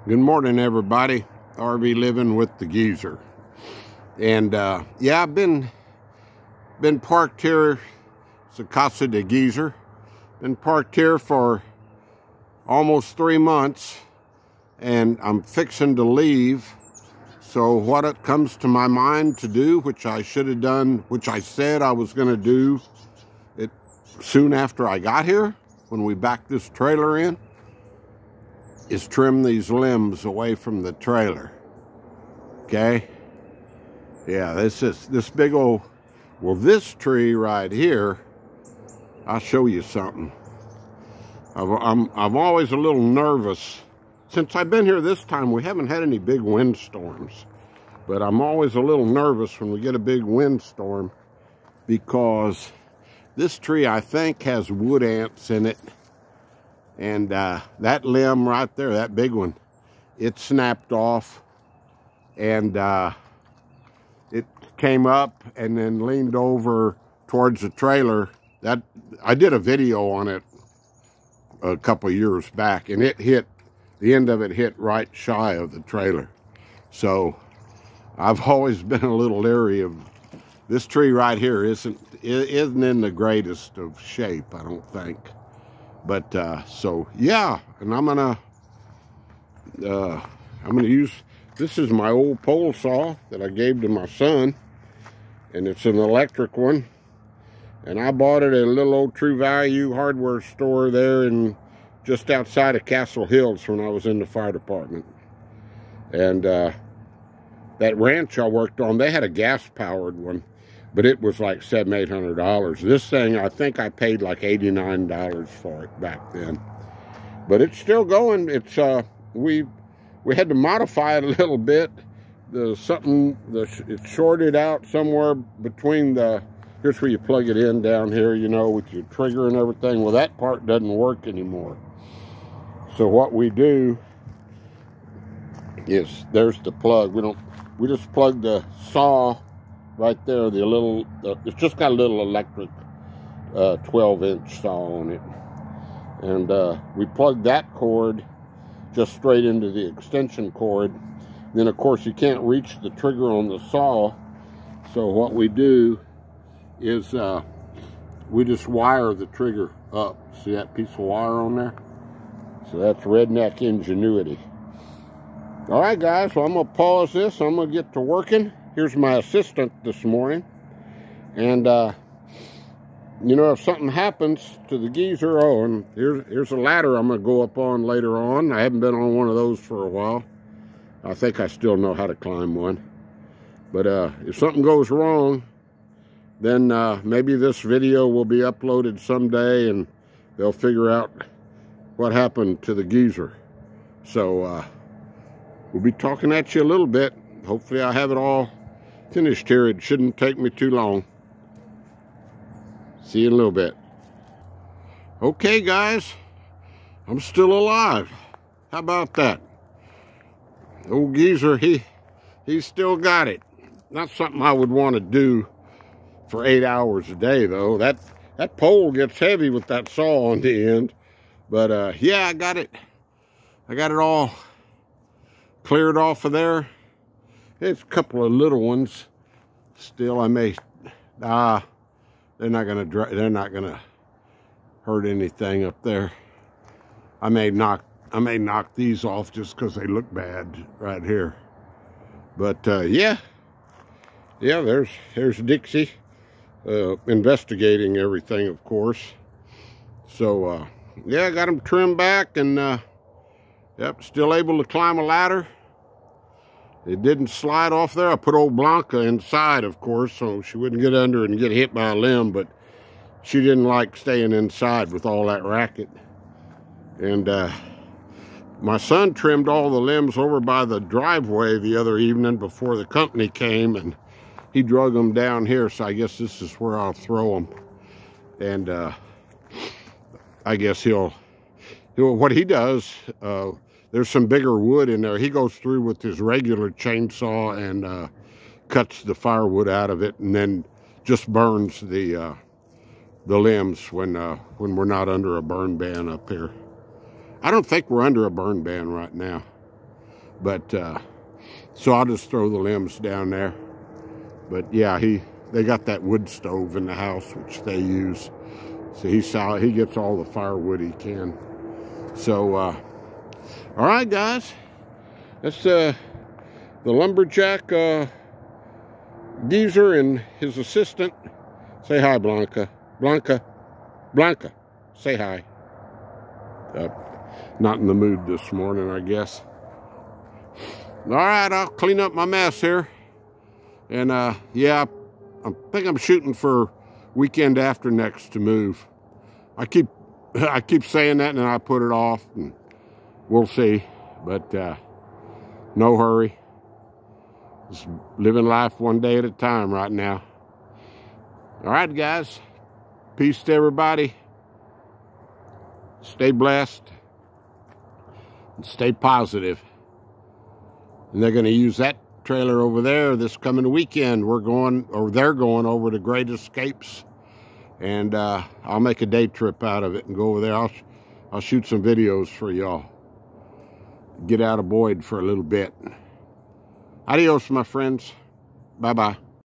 Good morning, everybody. RV living with the geezer. And yeah, I've been parked here. It's a Casa de Geezer. Been parked here for almost 3 months, and I'm fixing to leave. So what it comes to my mind to do, which I should have done, which I said I was going to do it soon after I got here, when we backed this trailer in, is trim these limbs away from the trailer. Okay? Yeah, this big old, well, this tree right here, I'll show you something. I'm always a little nervous. Since I've been here this time, we haven't had any big windstorms. But I'm always a little nervous when we get a big windstorm, because this tree, I think, has wood ants in it. And that limb right there, that big one, it snapped off. And it came up and then leaned over towards the trailer. That I did a video on it a couple of years back, and it hit, the end of it hit right shy of the trailer. So I've always been a little leery of this tree right here. Isn't in the greatest of shape, I don't think. But so yeah, and I'm gonna use, this is my old pole saw that I gave to my son, and it's an electric one, and I bought it at a little old True Value hardware store there in just outside of Castle Hills when I was in the fire department. And that ranch I worked on, they had a gas powered one, but it was like $700-800. This thing, I think I paid like $89 for it back then. But it's still going. It's we had to modify it a little bit. It shorted out somewhere between the, here's where you plug it in down here, you know, with your trigger and everything. Well, that part doesn't work anymore. So what we do is, there's the plug. We just plug the saw right there, it's just got a little electric 12-inch saw on it. And we plug that cord just straight into the extension cord. Then, of course, you can't reach the trigger on the saw. So what we do is we just wire the trigger up. See that piece of wire on there? So that's redneck ingenuity. All right, guys, well, I'm going to pause this. I'm going to get to working. Here's my assistant this morning. And, you know, if something happens to the geezer, oh, and here's a ladder I'm going to go up on later on. I haven't been on one of those for a while. I think I still know how to climb one. But if something goes wrong, then maybe this video will be uploaded someday, and they'll figure out what happened to the geezer. So we'll be talking at you a little bit. Hopefully I have it all finished here. It shouldn't take me too long. See you in a little bit. Okay, guys, I'm still alive. How about that? Old geezer, he's still got it. Not something I would want to do for 8 hours a day, though. That pole gets heavy with that saw on the end. But yeah, I got it all cleared off of there. There's a couple of little ones still. I may they're not gonna hurt anything up there. I may knock these off just because they look bad right here. But yeah, there's Dixie investigating everything, of course. So yeah, I got them trimmed back, and yep, still able to climb a ladder. It didn't slide off there. I put old Blanca inside, of course, so she wouldn't get under and get hit by a limb, but she didn't like staying inside with all that racket. And my son trimmed all the limbs over by the driveway the other evening before the company came, and he drug them down here, so I guess this is where I'll throw them. And I guess what he does, there's some bigger wood in there. He goes through with his regular chainsaw and cuts the firewood out of it, and then just burns the limbs when we're not under a burn ban up here. I don't think we're under a burn ban right now. But so I'll just throw the limbs down there. But yeah, they got that wood stove in the house, which they use. So he gets all the firewood he can. So all right, guys, that's the lumberjack geezer and his assistant. Say hi, Blanca. Blanca, say hi. Not in the mood this morning, I guess. All right, I'll clean up my mess here. And yeah, I think I'm shooting for weekend after next to move. I keep saying that, and then I put it off, and we'll see. But no hurry. Just living life one day at a time right now. All right, guys. Peace to everybody. Stay blessed. And stay positive. And they're going to use that trailer over there this coming weekend. They're going over to Great Escapes. And I'll make a day trip out of it and go over there. I'll shoot some videos for y'all. Get out of Boyd for a little bit. Adios, my friends. Bye-bye.